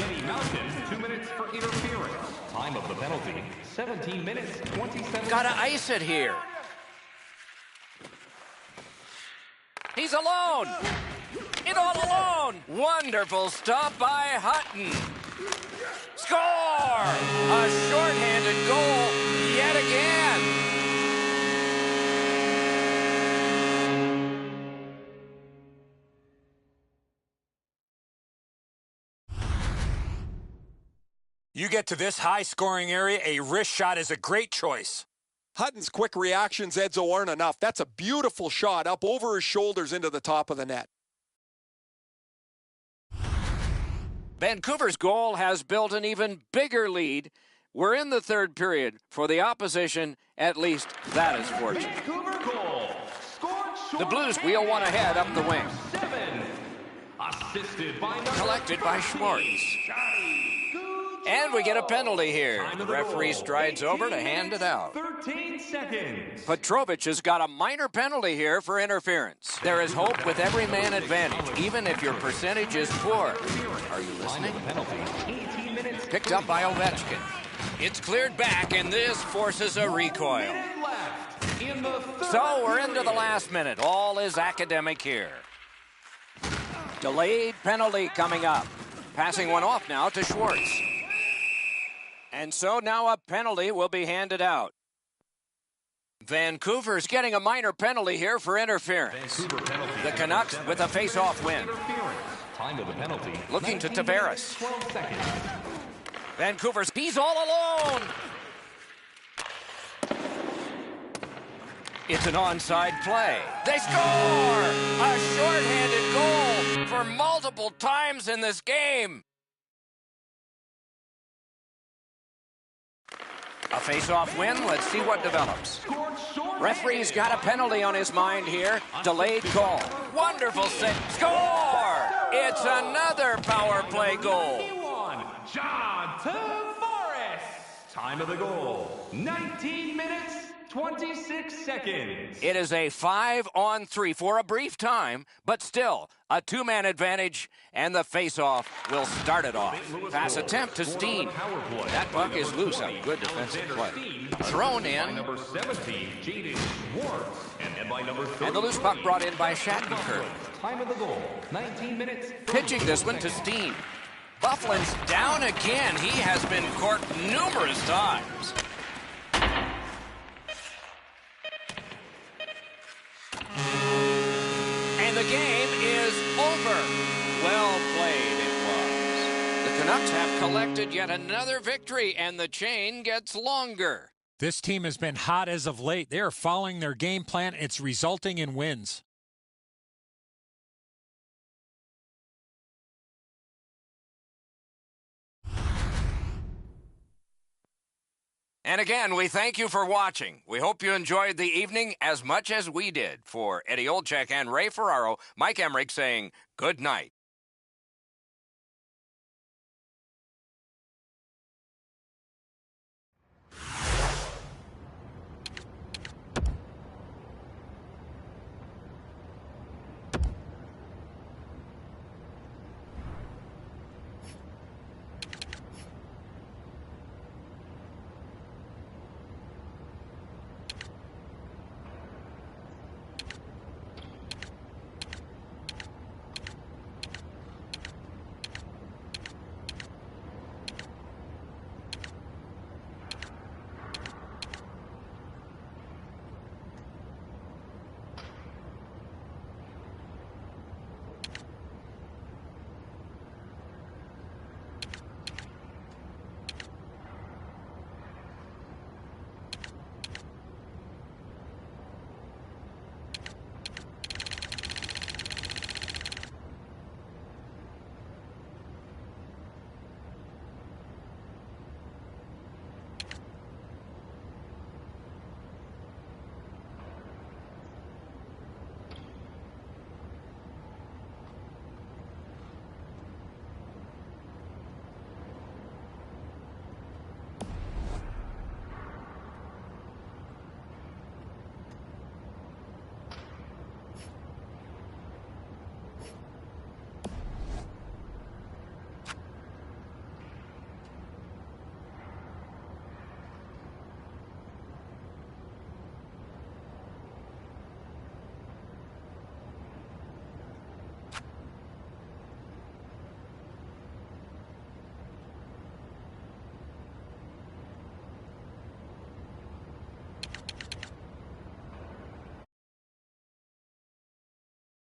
Speaker 5: 2 minutes for interference. Time of the penalty, 17 minutes, 27
Speaker 1: Gotta ice it here. He's alone. In all alone. Wonderful stop by Hutton. Score! A shorthanded goal yet again.
Speaker 3: You get to this high-scoring area, a wrist shot is a great choice.
Speaker 6: Hutton's quick reactions, Edzo, aren't enough. That's a beautiful shot up over his shoulders into the top of the net.
Speaker 1: Vancouver's goal has built an even bigger lead. We're in the third period. For the opposition, at least that is fortunate.
Speaker 5: Vancouver goal. Scored
Speaker 1: The Blues wheel one ahead up the wing.
Speaker 5: 7. Assisted by
Speaker 1: Collected by Schwartz. And we get a penalty here. The referee strides over to hand it out.
Speaker 5: 13 seconds.
Speaker 1: Petrovic has got a minor penalty here for interference. There is hope with every man advantage, even if your percentage is poor. Are you listening?
Speaker 5: Penalty, 18 minutes.
Speaker 1: Picked up by Ovechkin. It's cleared back, and this forces a recoil.
Speaker 5: Minute left in the third
Speaker 1: So we're into the
Speaker 5: period.
Speaker 1: last minute. All is academic here. Delayed penalty coming up. Passing one off now to Schwartz. And so now a penalty will be handed out. Vancouver's getting a minor penalty here for interference.
Speaker 5: Vancouver penalty.
Speaker 1: The Canucks with a face-off win.
Speaker 5: Interference. Time of the penalty.
Speaker 1: Looking to
Speaker 5: 19
Speaker 1: Tavares.
Speaker 5: minutes, 12 seconds.
Speaker 1: Vancouver's, he's all alone. It's an onside play. They score! A shorthanded goal for multiple times in this game. A face-off win. Let's see what develops.
Speaker 5: Scored short.
Speaker 1: Referee's got a penalty on his mind here. Delayed call. Wonderful save. Score! It's another power play goal.
Speaker 5: John Tavares. Time of the goal, 19 minutes, 26 seconds.
Speaker 1: It is a 5-on-3 for a brief time, but still a two-man advantage, and the face-off will start it off. Pass attempt to Steen. That puck is loose. A good defensive play. Thrown
Speaker 5: By
Speaker 1: in,
Speaker 5: number 17, Jaden Schwartz. And then by number 30,
Speaker 1: and the loose puck brought in by Shattenkirk.
Speaker 5: Time of the goal, 19 minutes.
Speaker 1: Pitching this one to Steen. Bufflin's down again. He has been corked numerous times. And the game is over. Well played it was. The Canucks have collected yet another victory, and the chain gets longer.
Speaker 4: This team has been hot as of late. They are following their game plan. It's resulting in wins.
Speaker 1: And again, we thank you for watching. We hope you enjoyed the evening as much as we did. For Eddie Olczyk and Ray Ferraro, Mike Emmerich saying good night.